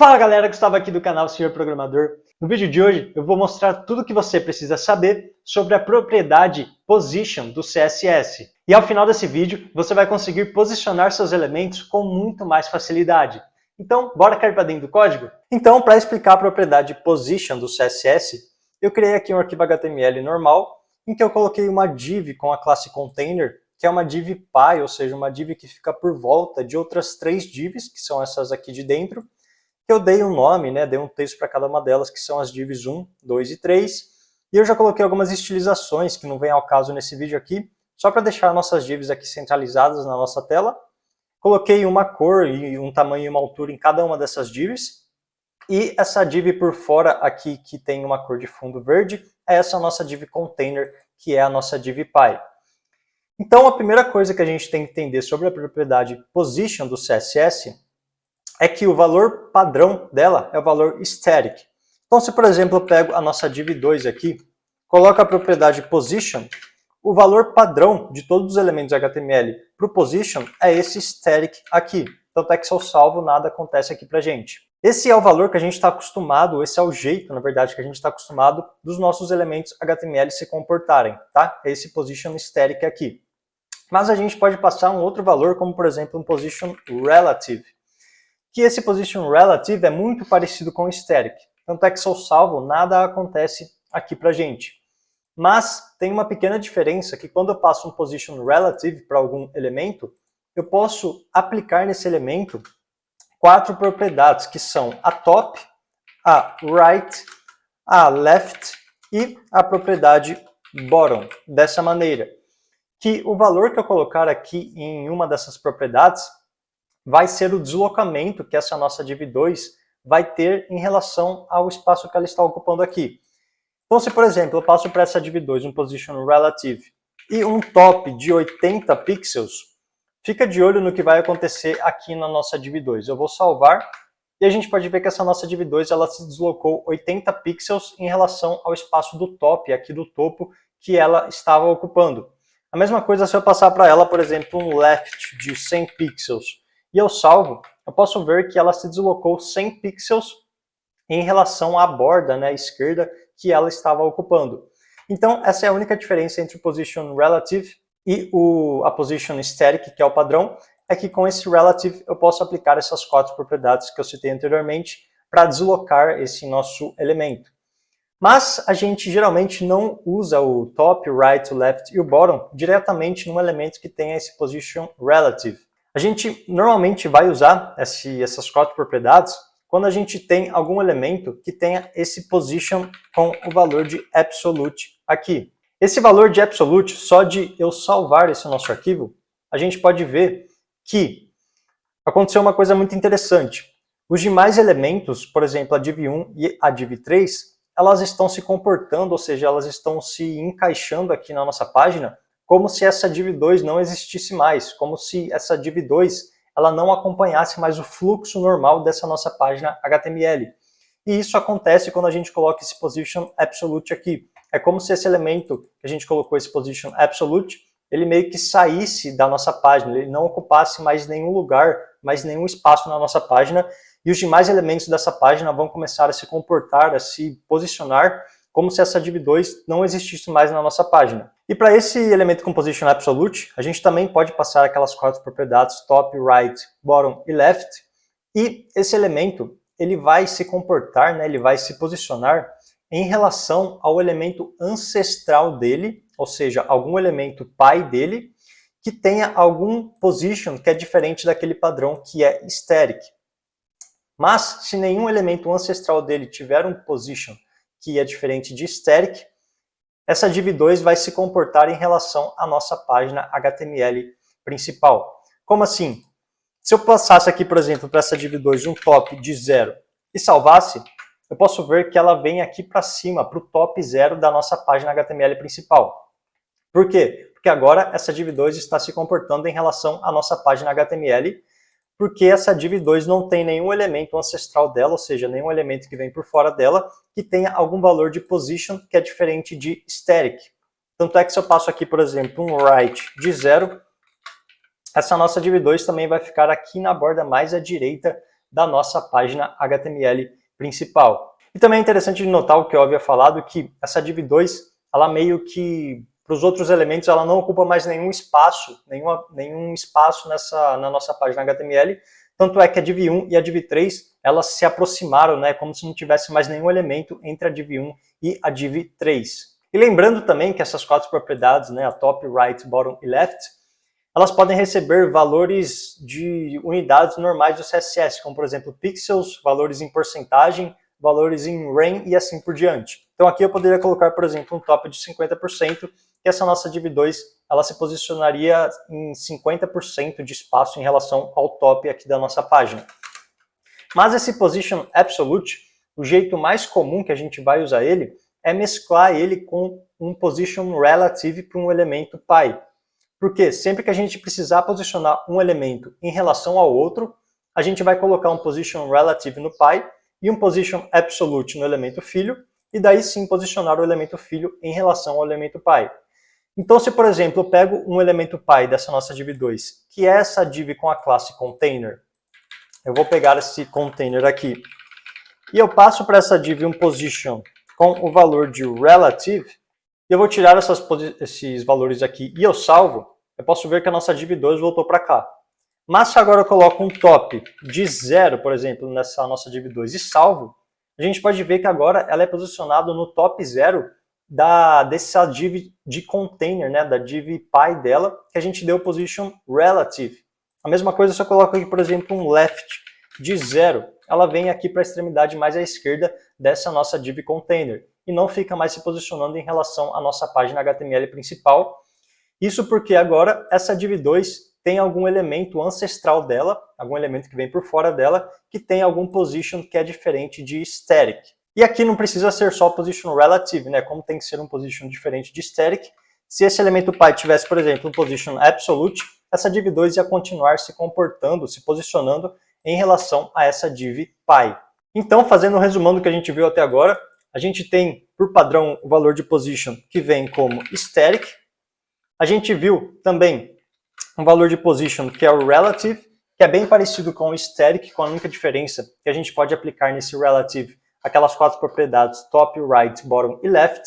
Fala galera, Gustavo aqui do canal Senhor Programador. No vídeo de hoje eu vou mostrar tudo o que você precisa saber sobre a propriedade Position do CSS. E ao final desse vídeo você vai conseguir posicionar seus elementos com muito mais facilidade. Então, bora cair para dentro do código? Então, para explicar a propriedade Position do CSS, eu criei aqui um arquivo HTML normal, em que eu coloquei uma div com a classe Container, que é uma div py, ou seja, uma div que fica por volta de outras 3 divs, que são essas aqui de dentro. Eu dei um nome, dei um texto para cada uma delas, que são as divs 1, 2 e 3. E eu já coloquei algumas estilizações, que não vem ao caso nesse vídeo aqui, só para deixar nossas divs aqui centralizadas na nossa tela. Coloquei uma cor e um tamanho e uma altura em cada uma dessas divs. E essa div por fora aqui, que tem uma cor de fundo verde, é essa nossa div container, que é a nossa div py. Então, a primeira coisa que a gente tem que entender sobre a propriedade position do CSS é que o valor padrão dela é o valor static. Então, se por exemplo eu pego a nossa div 2 aqui, coloco a propriedade position, o valor padrão de todos os elementos HTML para o position é esse static aqui. Tanto é que se eu salvo, nada acontece aqui pra gente. Esse é o valor que a gente está acostumado, esse é o jeito, na verdade, que a gente está acostumado dos nossos elementos HTML se comportarem, tá? É esse position static aqui. Mas a gente pode passar um outro valor, como por exemplo um position relative. Que esse position relative é muito parecido com o static. Tanto é que se eu salvo, nada acontece aqui pra gente. Mas tem uma pequena diferença que quando eu passo um position relative para algum elemento, eu posso aplicar nesse elemento 4 propriedades, que são a top, a right, a left e a propriedade bottom, dessa maneira. Que o valor que eu colocar aqui em uma dessas propriedades vai ser o deslocamento que essa nossa div 2 vai ter em relação ao espaço que ela está ocupando aqui. Então, se por exemplo eu passo para essa div 2 um position relative e um top de 80 pixels, fica de olho no que vai acontecer aqui na nossa div 2. Eu vou salvar e a gente pode ver que essa nossa div 2 ela se deslocou 80 pixels em relação ao espaço do top, aqui do topo, que ela estava ocupando. A mesma coisa se eu passar para ela, por exemplo, um left de 100 pixels. E eu salvo, eu posso ver que ela se deslocou 100 pixels em relação à borda, à esquerda, que ela estava ocupando. Então, essa é a única diferença entre o position relative e a position static, que é o padrão, é que com esse relative eu posso aplicar essas 4 propriedades que eu citei anteriormente para deslocar esse nosso elemento. Mas a gente geralmente não usa o top, o right, o left e o bottom diretamente num elemento que tenha esse position relative. A gente normalmente vai usar essas 4 propriedades quando a gente tem algum elemento que tenha esse position com o valor de absolute aqui. Esse valor de absolute, só de eu salvar esse nosso arquivo, a gente pode ver que aconteceu uma coisa muito interessante. Os demais elementos, por exemplo, a div 1 e a div 3, elas estão se comportando, ou seja, elas estão se encaixando aqui na nossa página como se essa div 2 não existisse mais, como se essa div 2 ela não acompanhasse mais o fluxo normal dessa nossa página HTML. E isso acontece quando a gente coloca esse position absolute aqui. É como se esse elemento que a gente colocou, esse position absolute, ele meio que saísse da nossa página, ele não ocupasse mais nenhum lugar, mais nenhum espaço na nossa página, e os demais elementos dessa página vão começar a se comportar, a se posicionar, como se essa div 2 não existisse mais na nossa página. E para esse elemento com position absolute, a gente também pode passar aquelas 4 propriedades top, right, bottom e left, e esse elemento ele vai se comportar, ele vai se posicionar em relação ao elemento ancestral dele, ou seja, algum elemento pai dele, que tenha algum position que é diferente daquele padrão que é static. Mas, se nenhum elemento ancestral dele tiver um position que é diferente de static, essa div 2 vai se comportar em relação à nossa página HTML principal. Como assim? Se eu passasse aqui, por exemplo, para essa div 2 um top de 0 e salvasse, eu posso ver que ela vem aqui para cima, para o top 0 da nossa página HTML principal. Por quê? Porque agora essa div 2 está se comportando em relação à nossa página HTML, porque essa div 2 não tem nenhum elemento ancestral dela, ou seja, nenhum elemento que vem por fora dela, que tenha algum valor de position que é diferente de static. Tanto é que se eu passo aqui, por exemplo, um right de 0, essa nossa div 2 também vai ficar aqui na borda mais à direita da nossa página HTML principal. E também é interessante de notar o que eu havia falado, que essa div2, ela meio que, para os outros elementos, ela não ocupa mais nenhum espaço na nossa página HTML, tanto é que a div1 e a div3, elas se aproximaram, né, como se não tivesse mais nenhum elemento entre a div1 e a div3. E lembrando também que essas 4 propriedades, né, a top, right, bottom e left, elas podem receber valores de unidades normais do CSS, como por exemplo pixels, valores em porcentagem, valores em rem e assim por diante. Então aqui eu poderia colocar, por exemplo, um top de 50%, que essa nossa div2 ela se posicionaria em 50% de espaço em relação ao top aqui da nossa página. Mas esse position absolute, o jeito mais comum que a gente vai usar ele é mesclar ele com um position relative para um elemento pi. Porque sempre que a gente precisar posicionar um elemento em relação ao outro, a gente vai colocar um position relative no pi e um position absolute no elemento filho, e daí sim posicionar o elemento filho em relação ao elemento pi. Então, se por exemplo eu pego um elemento pi dessa nossa div2, que é essa div com a classe container, eu vou pegar esse container aqui, e eu passo para essa div um position com o valor de relative, e eu vou tirar esses valores aqui e eu salvo, eu posso ver que a nossa div2 voltou para cá. Mas se agora eu coloco um top de 0, por exemplo, nessa nossa div2 e salvo, a gente pode ver que agora ela é posicionada no top 0 dessa div de container, né, da div pi dela, que a gente deu position relative. A mesma coisa se eu coloco aqui, por exemplo, um left de 0, ela vem aqui para a extremidade mais à esquerda dessa nossa div container e não fica mais se posicionando em relação à nossa página HTML principal. Isso porque agora essa div2 tem algum elemento ancestral dela, algum elemento que vem por fora dela, que tem algum position que é diferente de static. E aqui não precisa ser só position relative, né? Como tem que ser um position diferente de static, se esse elemento pi tivesse, por exemplo, um position absolute, essa div2 ia continuar se comportando, se posicionando em relação a essa div pi. Então, fazendo um resumão do que a gente viu até agora, a gente tem, por padrão, o valor de position que vem como static. A gente viu também um valor de position que é o relative, que é bem parecido com o static, com a única diferença que a gente pode aplicar nesse relative aquelas 4 propriedades top, right, bottom e left.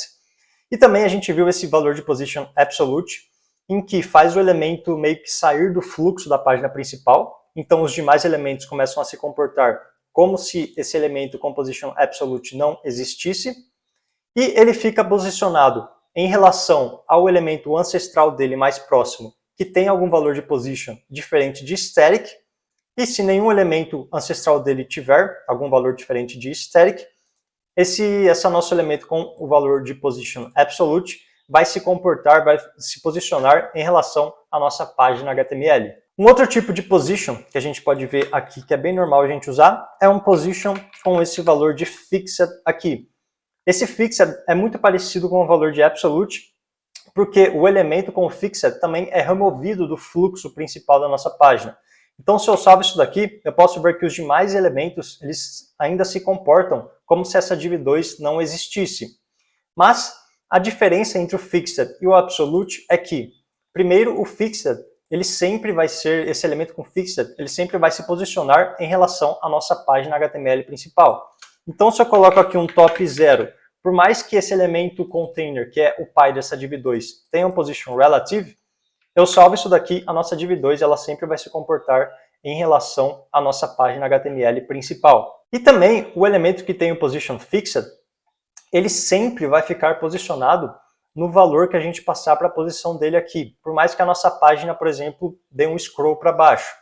E também a gente viu esse valor de position absolute, em que faz o elemento meio que sair do fluxo da página principal, então os demais elementos começam a se comportar como se esse elemento com position absolute não existisse, e ele fica posicionado em relação ao elemento ancestral dele mais próximo, que tem algum valor de position diferente de static, e se nenhum elemento ancestral dele tiver algum valor diferente de static, esse nosso elemento com o valor de position absolute vai se comportar, vai se posicionar em relação à nossa página HTML. Um outro tipo de position que a gente pode ver aqui, que é bem normal a gente usar, é um position com esse valor de fixed aqui. Esse fixed é muito parecido com o valor de absolute, porque o elemento com o fixed também é removido do fluxo principal da nossa página. Então, se eu salvo isso daqui, eu posso ver que os demais elementos eles ainda se comportam como se essa div2 não existisse. Mas a diferença entre o fixed e o absolute é que, primeiro, o fixed, ele sempre vai ser, esse elemento com fixed, ele sempre vai se posicionar em relação à nossa página HTML principal. Então, se eu coloco aqui um top 0, por mais que esse elemento container, que é o pi dessa div2, tenha um position relative, eu salvo isso daqui, a nossa div2 ela sempre vai se comportar em relação à nossa página HTML principal. E também o elemento que tem o position fixed, ele sempre vai ficar posicionado no valor que a gente passar para a posição dele aqui, por mais que a nossa página, por exemplo, dê um scroll para baixo.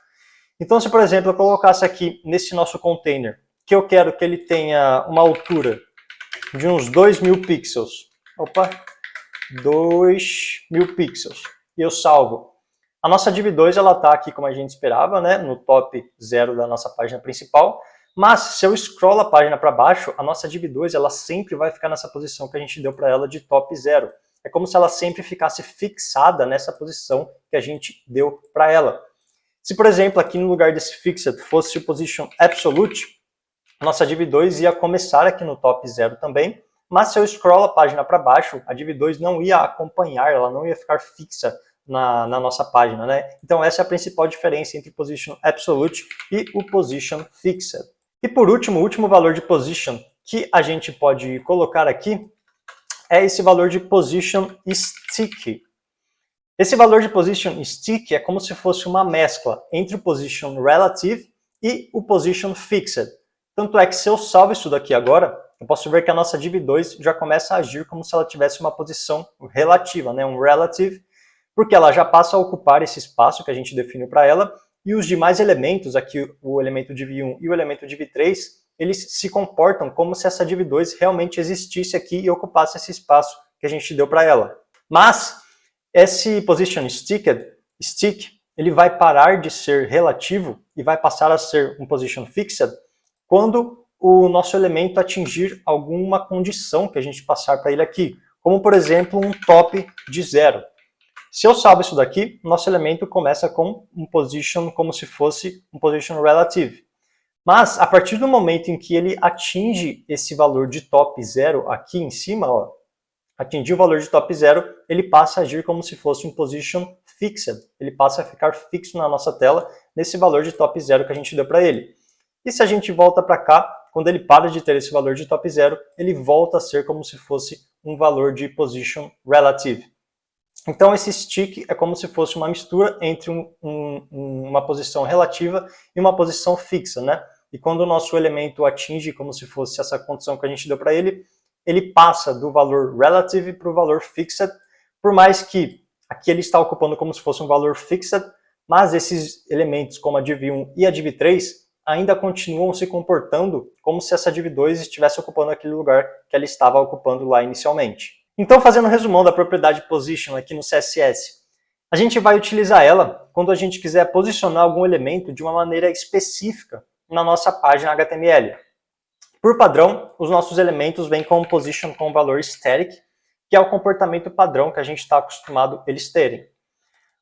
Então, se por exemplo eu colocasse aqui nesse nosso container, que eu quero que ele tenha uma altura de uns 2.000 pixels, 2.000 pixels, e eu salvo. A nossa div2 ela está aqui como a gente esperava, né, no top 0 da nossa página principal, mas se eu scroll a página para baixo, a nossa div2 ela sempre vai ficar nessa posição que a gente deu para ela de top 0. É como se ela sempre ficasse fixada nessa posição que a gente deu para ela. Se, por exemplo, aqui no lugar desse fixed fosse o position absolute, a nossa div2 ia começar aqui no top 0 também, mas se eu scroll a página para baixo, a div2 não ia acompanhar, ela não ia ficar fixa na nossa página, né? Então essa é a principal diferença entre o position absolute e o position fixed. E por último, o último valor de position que a gente pode colocar aqui é esse valor de position sticky. Esse valor de position sticky é como se fosse uma mescla entre o position relative e o position fixed. Tanto é que se eu salvo isso daqui agora, eu posso ver que a nossa div2 já começa a agir como se ela tivesse uma posição relativa, né? Um relative, porque ela já passa a ocupar esse espaço que a gente definiu para ela, e os demais elementos, aqui o elemento div1 e o elemento div3, eles se comportam como se essa div2 realmente existisse aqui e ocupasse esse espaço que a gente deu para ela. Mas esse position stick, ele vai parar de ser relativo e vai passar a ser um position fixed quando o nosso elemento atingir alguma condição que a gente passar para ele aqui, como por exemplo um top de 0. Se eu salvo isso daqui, nosso elemento começa com um position como se fosse um position relative. Mas a partir do momento em que ele atinge esse valor de top 0 aqui em cima, ó, atingir o valor de top 0, ele passa a agir como se fosse um position fixed. Ele passa a ficar fixo na nossa tela nesse valor de top 0 que a gente deu para ele. E se a gente volta para cá, quando ele para de ter esse valor de top 0, ele volta a ser como se fosse um valor de position relative. Então esse stick é como se fosse uma mistura entre uma posição relativa e uma posição fixa, né? E quando o nosso elemento atinge como se fosse essa condição que a gente deu para ele, ele passa do valor relative para o valor fixed, por mais que aqui ele está ocupando como se fosse um valor fixed, mas esses elementos como a div1 e a div3 ainda continuam se comportando como se essa div2 estivesse ocupando aquele lugar que ela estava ocupando lá inicialmente. Então, fazendo um resumão da propriedade position aqui no CSS, a gente vai utilizar ela quando a gente quiser posicionar algum elemento de uma maneira específica na nossa página HTML. Por padrão, os nossos elementos vêm com position com valor static, que é o comportamento padrão que a gente está acostumado eles terem.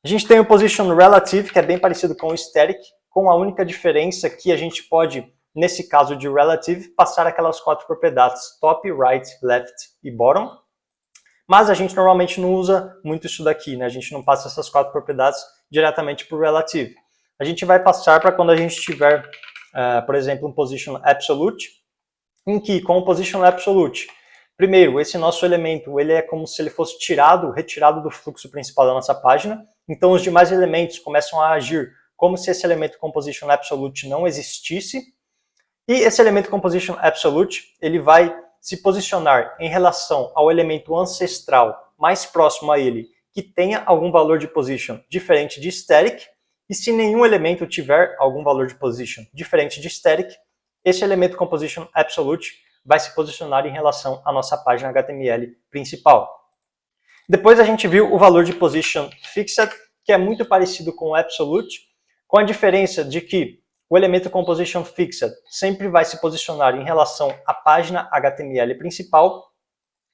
A gente tem o position relative, que é bem parecido com o static, com a única diferença que a gente pode, nesse caso de relative, passar aquelas 4 propriedades top, right, left e bottom. Mas a gente normalmente não usa muito isso daqui, né? A gente não passa essas 4 propriedades diretamente para o relative. A gente vai passar para quando a gente tiver, por exemplo, um position absolute, em que com o position absolute, primeiro, esse nosso elemento ele é como se ele fosse retirado do fluxo principal da nossa página, então os demais elementos começam a agir como se esse elemento com position absolute não existisse, e esse elemento com position absolute, ele vai se posicionar em relação ao elemento ancestral mais próximo a ele, que tenha algum valor de position diferente de static, e se nenhum elemento tiver algum valor de position diferente de static, esse elemento com position absolute vai se posicionar em relação à nossa página HTML principal. Depois a gente viu o valor de position fixed, que é muito parecido com o absolute, com a diferença de que o elemento com position fixed sempre vai se posicionar em relação à página HTML principal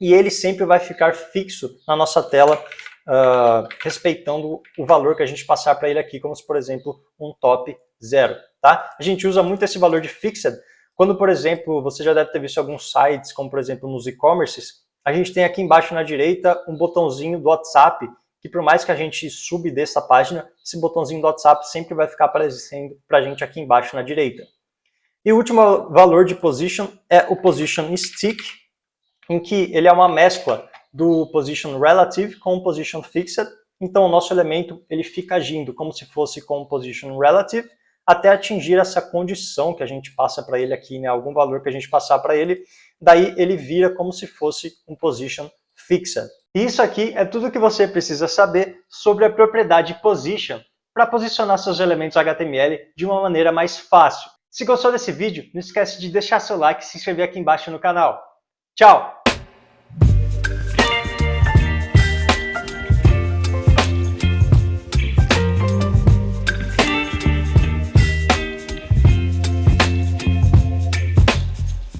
e ele sempre vai ficar fixo na nossa tela, respeitando o valor que a gente passar para ele aqui, como se, por exemplo, um top 0. Tá? A gente usa muito esse valor de fixed quando, por exemplo, você já deve ter visto alguns sites, como por exemplo nos e-commerces, a gente tem aqui embaixo na direita um botãozinho do WhatsApp, que por mais que a gente suba e desça a página, esse botãozinho do WhatsApp sempre vai ficar aparecendo para a gente aqui embaixo na direita. E o último valor de position é o position stick, em que ele é uma mescla do position relative com o position fixed. Então o nosso elemento ele fica agindo como se fosse com o position relative, até atingir essa condição que a gente passa para ele aqui, né? Algum valor que a gente passar para ele, daí ele vira como se fosse um position fixed. E isso aqui é tudo que você precisa saber sobre a propriedade position para posicionar seus elementos HTML de uma maneira mais fácil. Se gostou desse vídeo, não esquece de deixar seu like e se inscrever aqui embaixo no canal. Tchau!